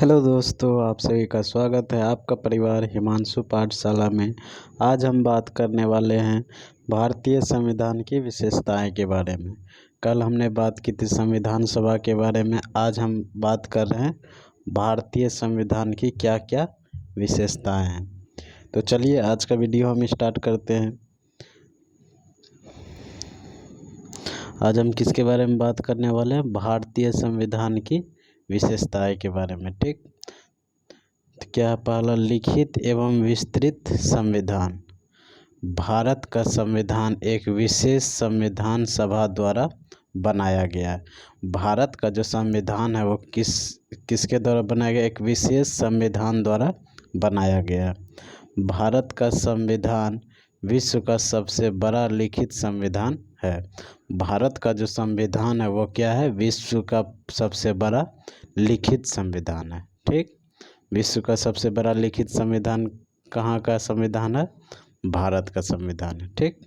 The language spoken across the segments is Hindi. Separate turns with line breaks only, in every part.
हेलो दोस्तों, आप सभी का स्वागत है आपका परिवार हिमांशु पाठशाला में। आज हम बात करने वाले हैं भारतीय संविधान की विशेषताएं के बारे में। कल हमने बात की थी संविधान सभा के बारे में, आज हम बात कर रहे हैं भारतीय संविधान की क्या क्या विशेषताएं हैं। तो चलिए आज का वीडियो हम स्टार्ट करते हैं। आज हम किसके बारे में बात करने वाले हैं? भारतीय संविधान की विशेषताएं के बारे में। ठीक, तो क्या पहला, लिखित एवं विस्तृत संविधान। भारत का संविधान एक विशेष संविधान सभा द्वारा बनाया गया है। भारत का जो संविधान है वो किसके द्वारा बनाया गया? एक विशेष संविधान द्वारा बनाया गया है। भारत का संविधान विश्व का सबसे बड़ा लिखित संविधान है। भारत का जो संविधान है वो क्या है? विश्व का सबसे बड़ा लिखित संविधान है। ठीक, विश्व का सबसे बड़ा लिखित संविधान कहाँ का संविधान है? भारत का संविधान है। ठीक,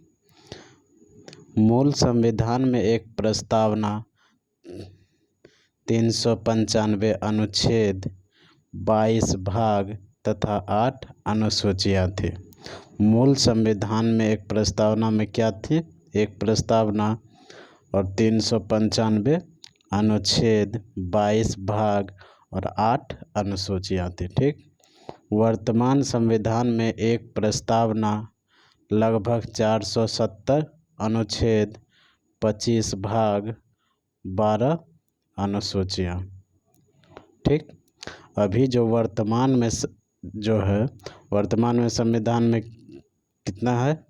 मूल संविधान में एक प्रस्तावना, 395 अनुच्छेद, 22 भाग तथा 8 अनुसूचियाँ थी। मूल संविधान में एक प्रस्तावना में क्या थी? एक प्रस्तावना और 395 अनुच्छेद, 22 भाग और 8 अनुसूचियाँ थी। ठीक, वर्तमान संविधान में एक प्रस्तावना, लगभग 470 अनुच्छेद, 25 भाग, 12 अनुसूचियाँ। ठीक, अभी जो वर्तमान में वर्तमान में संविधान में कितना है?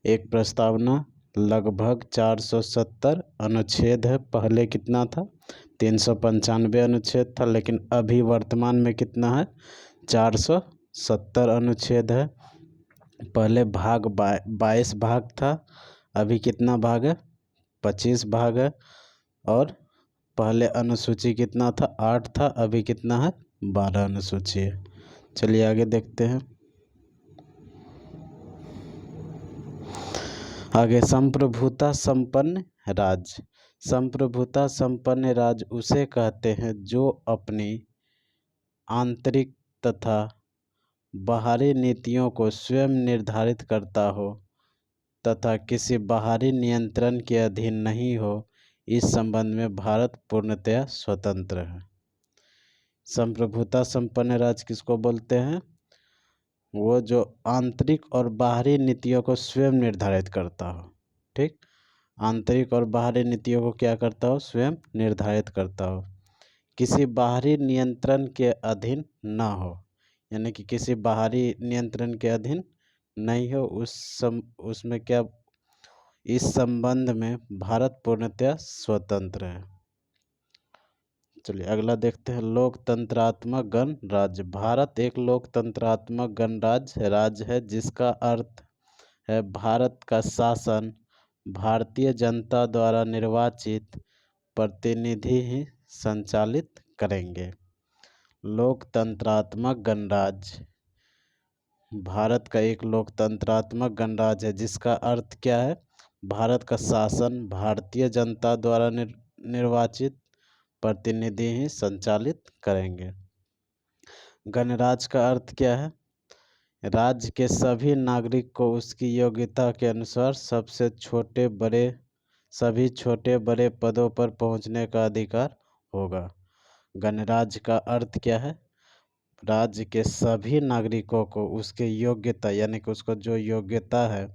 एक प्रस्तावना, लगभग 470 अनुच्छेद है। पहले कितना था? 395 अनुच्छेद था, लेकिन अभी वर्तमान में कितना है? 470 अनुच्छेद है। पहले भाग 22 भाग था, अभी कितना भाग है? 25 भाग है। और पहले अनुसूची कितना था? 8 था, अभी कितना है? 12 अनुसूची है। चलिए आगे देखते हैं। आगे, संप्रभुता संपन्न राज्य। संप्रभुता संपन्न राज्य उसे कहते हैं जो अपनी आंतरिक तथा बाहरी नीतियों को स्वयं निर्धारित करता हो तथा किसी बाहरी नियंत्रण के अधीन नहीं हो। इस संबंध में भारत पूर्णतया स्वतंत्र है। संप्रभुता संपन्न राज्य किसको बोलते हैं? वो जो आंतरिक और बाहरी नीतियों को स्वयं निर्धारित करता हो। ठीक, आंतरिक और बाहरी नीतियों को क्या करता हो? स्वयं निर्धारित करता हो, किसी बाहरी नियंत्रण के अधीन ना हो, यानी कि किसी बाहरी नियंत्रण के अधीन नहीं हो। उसमें क्या, इस संबंध में भारत पूर्णतया स्वतंत्र है। चलिए अगला देखते हैं, लोकतंत्रात्मक गणराज्य। भारत एक लोकतंत्रात्मक गणराज्य है जिसका अर्थ है भारत का शासन भारतीय जनता द्वारा निर्वाचित प्रतिनिधि ही संचालित करेंगे। लोकतंत्रात्मक गणराज्य, भारत का एक लोकतंत्रात्मक गणराज्य है जिसका अर्थ क्या है? भारत का शासन भारतीय जनता द्वारा निर्वाचित प्रतिनिधि ही संचालित करेंगे। गणराज्य का अर्थ क्या है? राज्य के सभी नागरिक को उसकी योग्यता के अनुसार सभी छोटे बड़े पदों पर पहुंचने का अधिकार होगा। गणराज्य का अर्थ क्या है? राज्य के सभी नागरिकों को उसके योग्यता, यानी कि उसको जो योग्यता है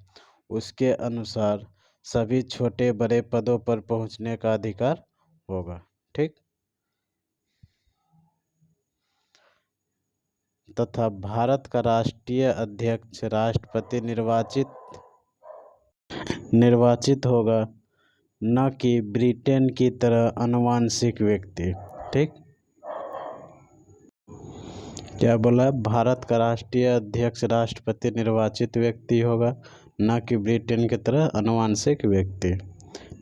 उसके अनुसार सभी छोटे बड़े पदों पर पहुंचने का अधिकार होगा। ठीक, तथा भारत का राष्ट्रीय अध्यक्ष राष्ट्रपति निर्वाचित होगा, न कि ब्रिटेन की तरह आनुवंशिक व्यक्ति। ठीक, क्या बोला? भारत का राष्ट्रीय अध्यक्ष राष्ट्रपति निर्वाचित व्यक्ति होगा, न कि ब्रिटेन की तरह आनुवंशिक व्यक्ति।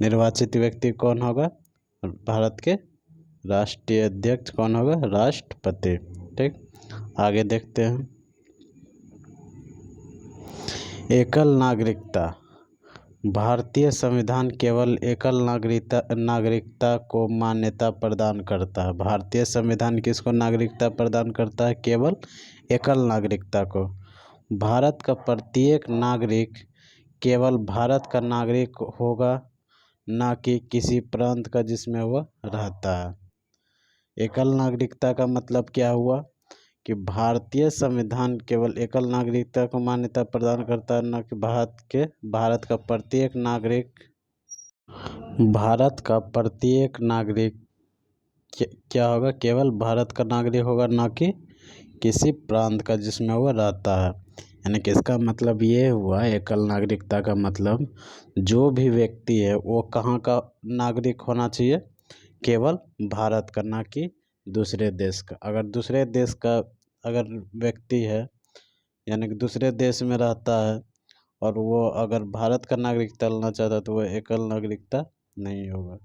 निर्वाचित व्यक्ति कौन होगा? भारत के राष्ट्रीय अध्यक्ष कौन होगा? राष्ट्रपति। ठीक, आगे देखते हैं। एकल नागरिकता। भारतीय संविधान केवल एकल नागरिकता को मान्यता प्रदान करता है। भारतीय संविधान किसको नागरिकता प्रदान करता है? केवल एकल नागरिकता को। भारत का प्रत्येक नागरिक केवल भारत का नागरिक होगा, ना कि किसी प्रांत का जिसमें वह रहता है। एकल नागरिकता का मतलब क्या हुआ कि भारतीय संविधान केवल एकल नागरिकता को मान्यता प्रदान करता है, न कि भारत का प्रत्येक नागरिक क्या होगा? केवल भारत का नागरिक होगा, न कि किसी प्रांत का जिसमें वह रहता है। यानी कि इसका मतलब ये हुआ, एकल नागरिकता का मतलब जो भी व्यक्ति है वो कहाँ का नागरिक होना चाहिए? केवल भारत का, ना कि दूसरे देश का। अगर दूसरे देश का अगर व्यक्ति है, यानी कि दूसरे देश में रहता है और वो अगर भारत का नागरिकता लेना चाहता है तो वह एकल नागरिकता नहीं होगा।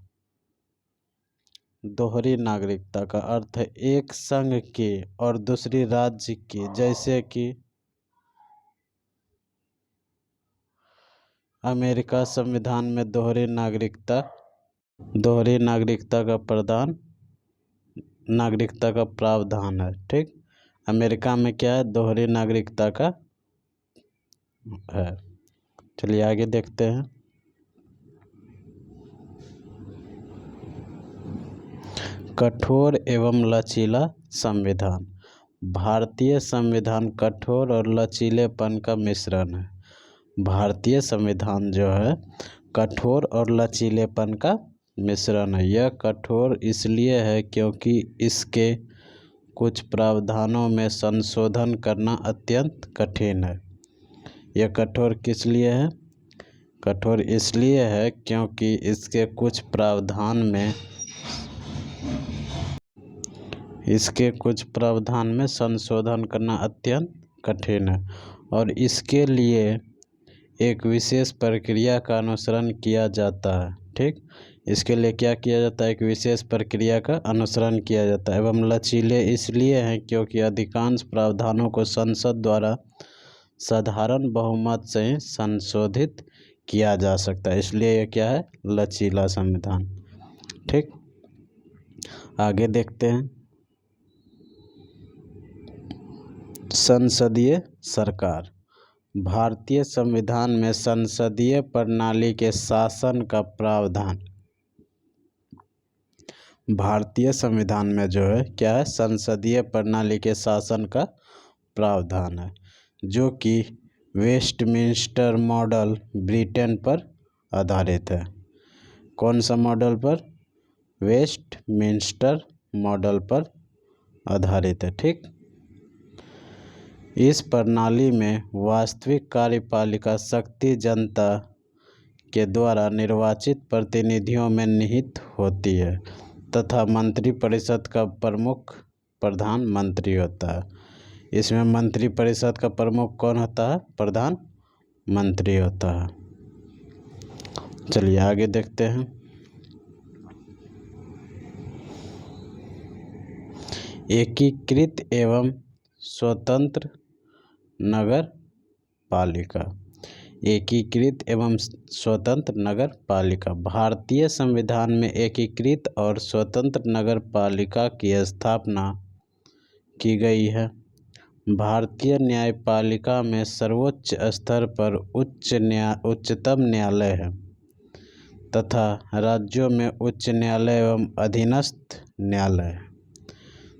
दोहरी नागरिकता का अर्थ है एक संघ की और दूसरी राज्य की, जैसे कि अमेरिका संविधान में दोहरी नागरिकता का प्रावधान है। ठीक, अमेरिका में क्या है? दोहरी नागरिकता का है। चलिए आगे देखते हैं। कठोर एवं लचीला संविधान। भारतीय संविधान कठोर और लचीलेपन का मिश्रण है। भारतीय संविधान जो है कठोर और लचीलेपन का मिश्रण है। यह कठोर इसलिए है क्योंकि इसके कुछ प्रावधानों में संशोधन करना अत्यंत कठिन है। यह कठोर किस लिए है? कठोर इसलिए है क्योंकि इसके कुछ प्रावधान में संशोधन करना अत्यंत कठिन है और इसके लिए एक विशेष प्रक्रिया का अनुसरण किया जाता है। ठीक, इसके लिए क्या किया जाता है? एक विशेष प्रक्रिया का अनुसरण किया जाता है। एवं लचीले इसलिए हैं क्योंकि अधिकांश प्रावधानों को संसद द्वारा साधारण बहुमत से संशोधित किया जा सकता है, इसलिए यह क्या है? लचीला संविधान। ठीक, आगे देखते हैं। संसदीय सरकार। भारतीय संविधान में संसदीय प्रणाली के शासन का प्रावधान। भारतीय संविधान में जो है क्या है? संसदीय प्रणाली के शासन का प्रावधान है, जो कि वेस्टमिंस्टर मॉडल ब्रिटेन पर आधारित है। कौन सा मॉडल पर? वेस्टमिंस्टर मॉडल पर आधारित है। ठीक, इस प्रणाली में वास्तविक कार्यपालिका शक्ति जनता के द्वारा निर्वाचित प्रतिनिधियों में निहित होती है तथा मंत्रिपरिषद का प्रमुख प्रधानमंत्री होता है। इसमें मंत्रिपरिषद का प्रमुख कौन होता है? प्रधानमंत्री होता है। चलिए आगे देखते हैं। एकीकृत एवं स्वतंत्र नगर पालिका। एकीकृत एवं स्वतंत्र नगर पालिका। भारतीय संविधान में एकीकृत और स्वतंत्र नगर पालिका की स्थापना की गई है। भारतीय न्यायपालिका में सर्वोच्च स्तर पर उच्चतम न्यायालय है तथा राज्यों में उच्च न्यायालय एवं अधीनस्थ न्यायालय है।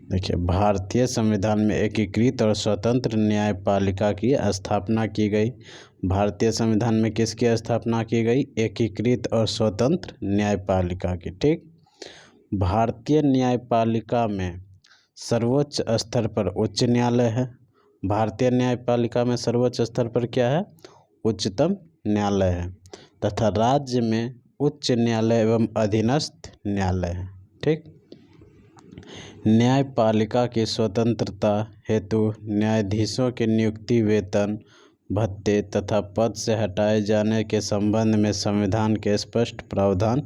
देखिए, भारतीय संविधान में एकीकृत और स्वतंत्र न्यायपालिका की स्थापना की गई। भारतीय संविधान में किसकी स्थापना की गई? एकीकृत और स्वतंत्र न्यायपालिका की। ठीक, भारतीय न्यायपालिका में सर्वोच्च स्तर पर उच्च न्यायालय है। भारतीय न्यायपालिका में सर्वोच्च स्तर पर क्या है? उच्चतम न्यायालय है तथा राज्य में उच्च न्यायालय एवं अधीनस्थ न्यायालय है। ठीक, न्यायपालिका की स्वतंत्रता हेतु न्यायाधीशों की नियुक्ति, वेतन, भत्ते तथा पद से हटाए जाने के संबंध में संविधान के स्पष्ट प्रावधान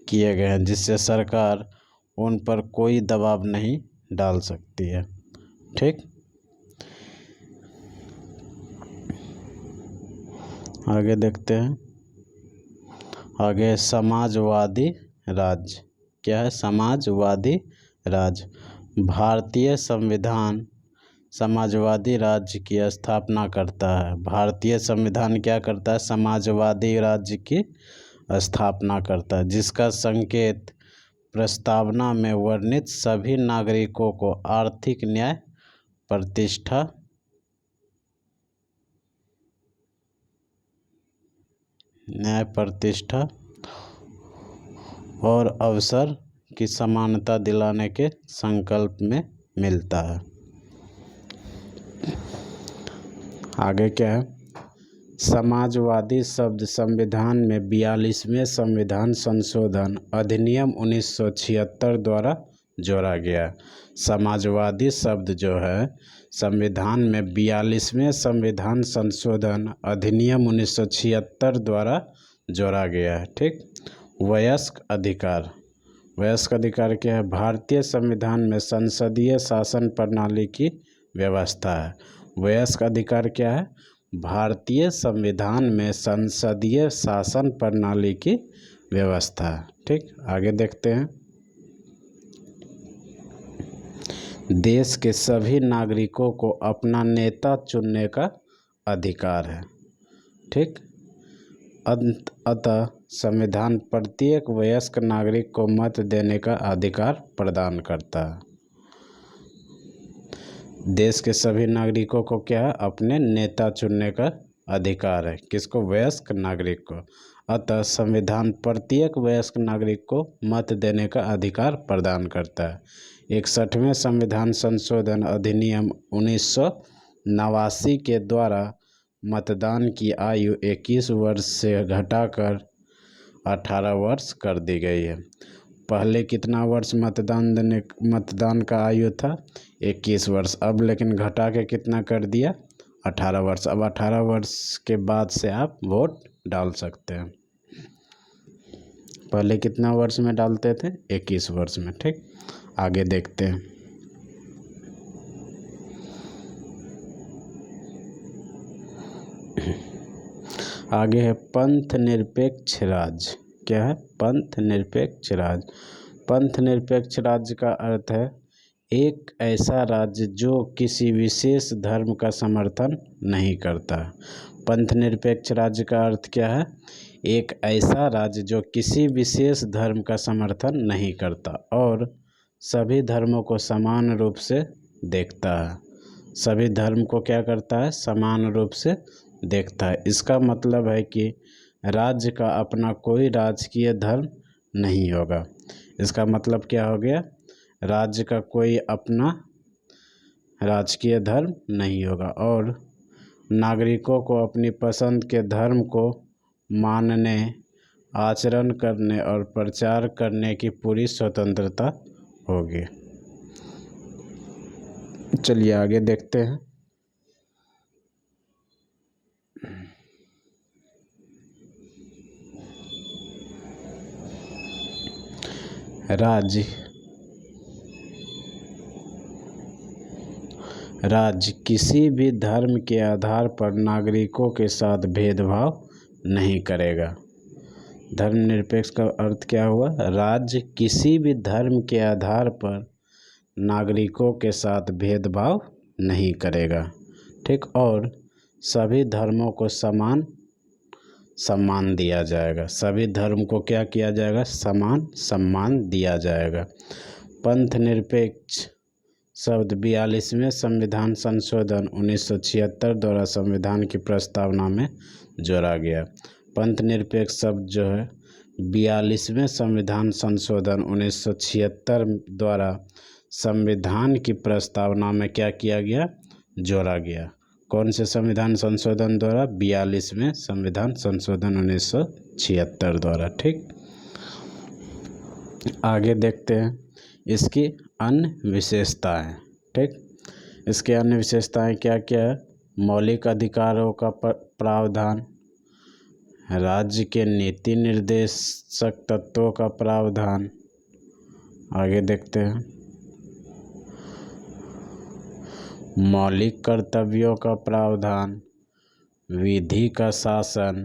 किए गए हैं, जिससे सरकार उन पर कोई दबाव नहीं डाल सकती है। ठीक, आगे देखते हैं। आगे समाजवादी राज्य। क्या है? समाजवादी राज्य। भारतीय संविधान समाजवादी राज्य की स्थापना करता है। भारतीय संविधान क्या करता है? समाजवादी राज्य की स्थापना करता है, जिसका संकेत प्रस्तावना में वर्णित सभी नागरिकों को आर्थिक न्याय, प्रतिष्ठा, और अवसर की समानता दिलाने के संकल्प में मिलता है। आगे क्या है? समाजवादी शब्द संविधान में 42वें संविधान संशोधन अधिनियम 1976 द्वारा जोड़ा गया। समाजवादी शब्द जो है संविधान में 42वें संविधान संशोधन अधिनियम 1976 द्वारा जोड़ा गया है। ठीक। वयस्क अधिकार। वयस्क अधिकार क्या है? भारतीय संविधान में संसदीय शासन प्रणाली की व्यवस्था है। वयस्क अधिकार क्या है? भारतीय संविधान में संसदीय शासन प्रणाली की व्यवस्था है। ठीक। आगे देखते हैं। देश के सभी नागरिकों को अपना नेता चुनने का अधिकार है। ठीक। अतः संविधान प्रत्येक वयस्क नागरिक को मत देने का अधिकार प्रदान करता है। देश के सभी नागरिकों को क्या है? अपने नेता चुनने का अधिकार है। किसको? वयस्क नागरिक को। अतः संविधान प्रत्येक वयस्क नागरिक को मत देने का अधिकार प्रदान करता है। 61वें संविधान संशोधन अधिनियम 1989 के द्वारा मतदान की आयु 21 वर्ष से घटाकर 18 वर्ष कर दी गई है। पहले कितना वर्ष मतदान का आयु था? 21 वर्ष। अब लेकिन घटा के कितना कर दिया? 18 वर्ष। अब 18 वर्ष के बाद से आप वोट डाल सकते हैं। पहले कितना वर्ष में डालते थे? 21 वर्ष में। ठीक। आगे देखते हैं। आगे है पंथ निरपेक्ष राज्य। क्या है? पंथ निरपेक्ष राज्य। पंथ निरपेक्ष राज्य का अर्थ है एक ऐसा राज्य जो किसी विशेष धर्म का समर्थन नहीं करता। पंथ निरपेक्ष राज्य का अर्थ क्या है? एक ऐसा राज्य जो किसी विशेष धर्म का समर्थन नहीं करता और सभी धर्मों को समान रूप से देखता है। सभी धर्म को क्या करता है? समान रूप से देखता है। इसका मतलब है कि राज्य का अपना कोई राजकीय धर्म नहीं होगा। इसका मतलब क्या हो गया? राज्य का कोई अपना राजकीय धर्म नहीं होगा और नागरिकों को अपनी पसंद के धर्म को मानने, आचरण करने और प्रचार करने की पूरी स्वतंत्रता होगी। चलिए आगे देखते हैं। राज्य किसी भी धर्म के आधार पर नागरिकों के साथ भेदभाव नहीं करेगा। धर्मनिरपेक्ष का अर्थ क्या हुआ? राज्य किसी भी धर्म के आधार पर नागरिकों के साथ भेदभाव नहीं करेगा। ठीक। और सभी धर्मों को समान सम्मान दिया जाएगा। सभी धर्म को क्या किया जाएगा? समान सम्मान दिया जाएगा। पंथ निरपेक्ष शब्द 42वें संविधान संशोधन 1976 द्वारा संविधान की प्रस्तावना में जोड़ा गया। पंथ निरपेक्ष शब्द जो है 42वें संविधान संशोधन 1976 द्वारा संविधान की प्रस्तावना में क्या किया गया? जोड़ा गया। कौन से संविधान संशोधन द्वारा? 42वें संविधान संशोधन 1976 द्वारा। ठीक। आगे देखते हैं इसकी अन्य विशेषताएं। ठीक। इसके अन्य विशेषताएं क्या क्या है? मौलिक अधिकारों का प्रावधान, राज्य के नीति निर्देशक तत्वों का प्रावधान। आगे देखते हैं मौलिक कर्तव्यों का प्रावधान, विधि का शासन,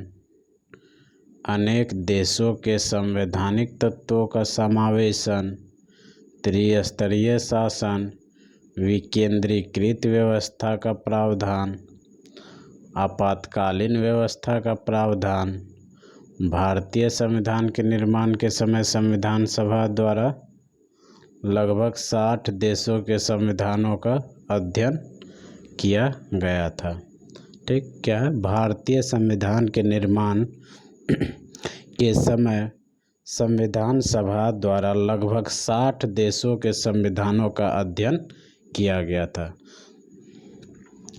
अनेक देशों के संवैधानिक तत्वों का समावेशन, त्रिस्तरीय शासन, विकेंद्रीकृत व्यवस्था का प्रावधान, आपातकालीन व्यवस्था का प्रावधान। भारतीय संविधान के निर्माण के समय संविधान सभा द्वारा लगभग 60 देशों के संविधानों का अध्ययन किया गया था। ठीक, क्या है? भारतीय संविधान के निर्माण के समय संविधान सभा द्वारा लगभग 60 देशों के संविधानों का अध्ययन किया गया था।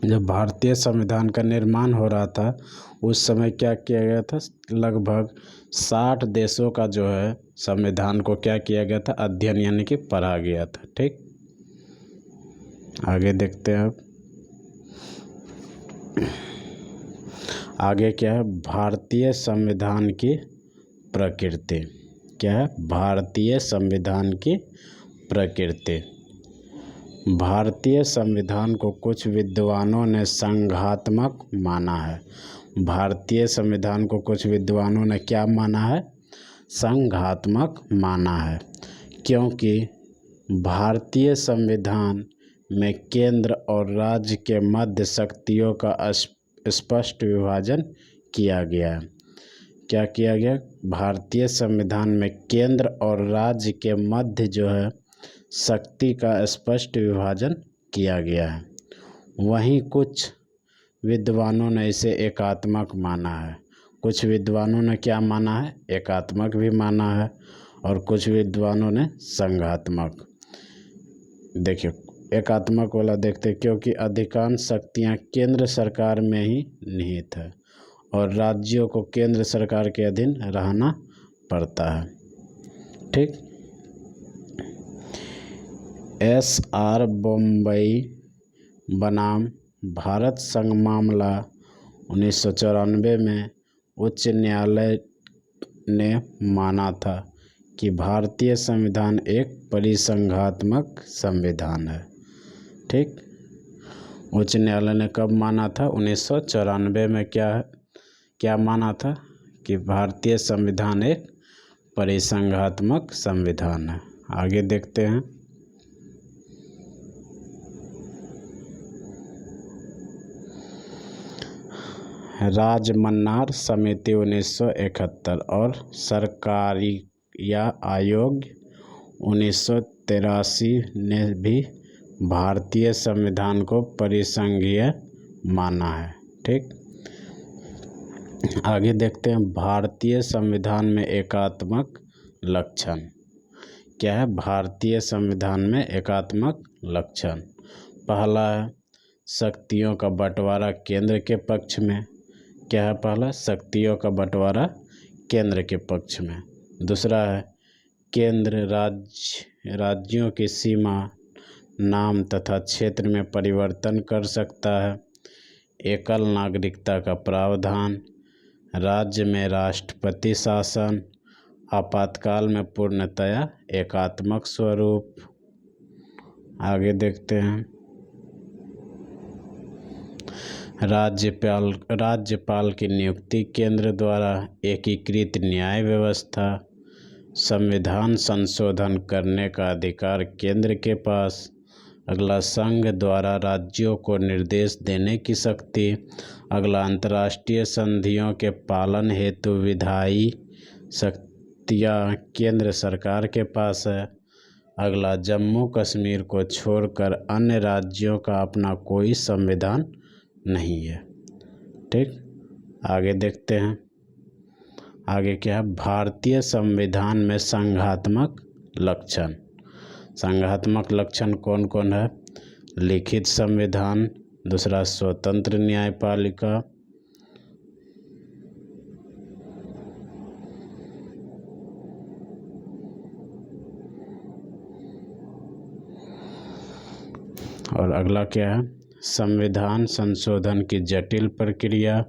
जब भारतीय संविधान का निर्माण हो रहा था उस समय क्या किया गया था? लगभग 60 देशों का जो है संविधान को क्या किया गया था? अध्ययन यानी कि पढ़ा गया था। ठीक, आगे देखते हैं अब। आगे क्या है? भारतीय संविधान की प्रकृति। क्या है? भारतीय संविधान की प्रकृति। भारतीय संविधान को कुछ विद्वानों ने संघात्मक माना है। भारतीय संविधान को कुछ विद्वानों ने क्या माना है? संघात्मक माना है, क्योंकि भारतीय संविधान में केंद्र और राज्य के मध्य शक्तियों का स्पष्ट विभाजन किया गया है। क्या किया गया? भारतीय संविधान में केंद्र और राज्य के मध्य जो है शक्ति का स्पष्ट विभाजन किया गया है। वहीं कुछ विद्वानों ने इसे एकात्मक माना है। कुछ विद्वानों ने क्या माना है? एकात्मक भी माना है, और कुछ विद्वानों ने संघात्मक। देखिए, एकात्मक वाला देखते, क्योंकि अधिकांश शक्तियां केंद्र सरकार में ही निहित है और राज्यों को केंद्र सरकार के अधीन रहना पड़ता है। ठीक, SR बम्बई बनाम भारत संघ मामला 1994 में उच्च न्यायालय ने माना था कि भारतीय संविधान एक परिसंघात्मक संविधान है। ठीक, उच्च न्यायालय ने कब माना था? 1994 में। क्या माना था? कि भारतीय संविधान एक परिसंघात्मक संविधान है। आगे देखते हैं। राजमन्नार समिति 1971 और सरकारिया आयोग 1983 ने भी भारतीय संविधान को परिसंघीय माना है। ठीक, आगे देखते हैं। भारतीय संविधान में एकात्मक लक्षण। क्या है? भारतीय संविधान में एकात्मक लक्षण। पहला है शक्तियों का बंटवारा केंद्र के पक्ष में। क्या है? पहला, शक्तियों का बंटवारा केंद्र के पक्ष में। दूसरा है केंद्र राज्यों की सीमा, नाम तथा क्षेत्र में परिवर्तन कर सकता है। एकल नागरिकता का प्रावधान, राज्य में राष्ट्रपति शासन, आपातकाल में पूर्णतया एकात्मक स्वरूप। आगे देखते हैं। राज्यपाल की नियुक्ति केंद्र द्वारा, एकीकृत न्याय व्यवस्था, संविधान संशोधन करने का अधिकार केंद्र के पास। अगला, संघ द्वारा राज्यों को निर्देश देने की शक्ति। अगला, अंतर्राष्ट्रीय संधियों के पालन हेतु विधायी शक्तियाँ केंद्र सरकार के पास है। अगला, जम्मू कश्मीर को छोड़कर अन्य राज्यों का अपना कोई संविधान नहीं है। ठीक, आगे देखते हैं। आगे क्या है? भारतीय संविधान में संघात्मक लक्षण। संघात्मक लक्षण कौन कौन है? लिखित संविधान, दूसरा स्वतंत्र न्यायपालिका, और अगला क्या है? संविधान संशोधन की जटिल प्रक्रिया,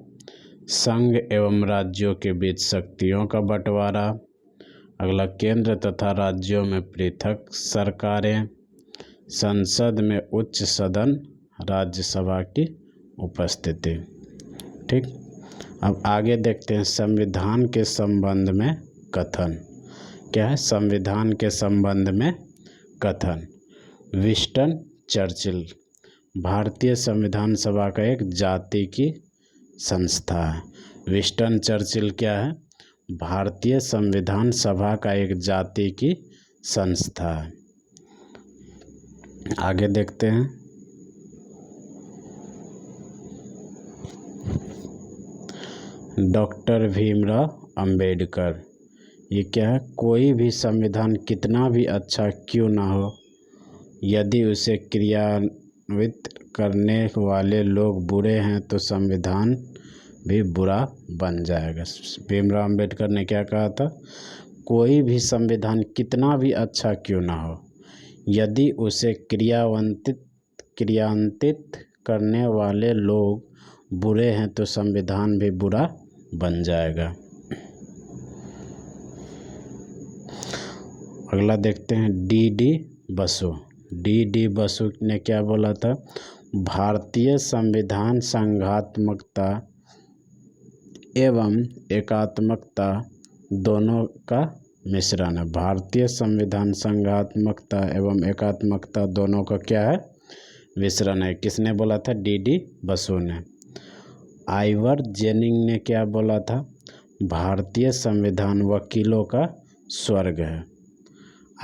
संघ एवं राज्यों के बीच शक्तियों का बंटवारा। अगला, केंद्र तथा राज्यों में पृथक सरकारें, संसद में उच्च सदन राज्यसभा की उपस्थिति। ठीक, अब आगे देखते हैं संविधान के संबंध में कथन। क्या है? संविधान के संबंध में कथन। विंस्टन चर्चिल भारतीय संविधान सभा का एक जाति की संस्था है। विंस्टन चर्चिल क्या है? भारतीय संविधान सभा का एक जाति की संस्था है। आगे देखते हैं। डॉक्टर भीमराव अंबेडकर, ये क्या है? कोई भी संविधान कितना भी अच्छा क्यों ना हो, यदि उसे क्रियान्वित करने वाले लोग बुरे हैं तो संविधान भी बुरा बन जाएगा। भीमराव अंबेडकर ने क्या कहा था? कोई भी संविधान कितना भी अच्छा क्यों ना हो, यदि उसे क्रियान्वित करने वाले लोग बुरे हैं तो संविधान भी बुरा बन जाएगा। अगला देखते हैं डी बसु। डी बसु ने क्या बोला था? भारतीय संविधान संघात्मकता एवं एकात्मकता दोनों का मिश्रण है। भारतीय संविधान संघात्मकता एवं एकात्मकता दोनों का क्या है? मिश्रण है। किसने बोला था? डी बसु ने। आइवर जेनिंग ने क्या बोला था? भारतीय संविधान वकीलों का स्वर्ग है।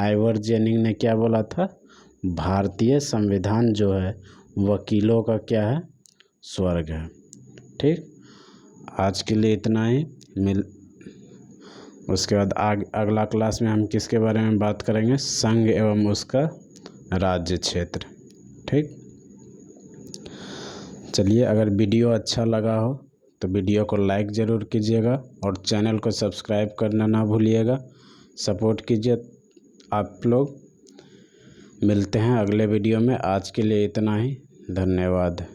आइवर जेनिंग ने क्या बोला था? भारतीय संविधान जो है वकीलों का क्या है? स्वर्ग है। ठीक, आज के लिए इतना ही। उसके बाद अगला क्लास में हम किसके बारे में बात करेंगे? संघ एवं उसका राज्य क्षेत्र। ठीक, चलिए, अगर वीडियो अच्छा लगा हो तो वीडियो को लाइक ज़रूर कीजिएगा और चैनल को सब्सक्राइब करना ना भूलिएगा। सपोर्ट कीजिए आप लोग। मिलते हैं अगले वीडियो में। आज के लिए इतना ही। धन्यवाद।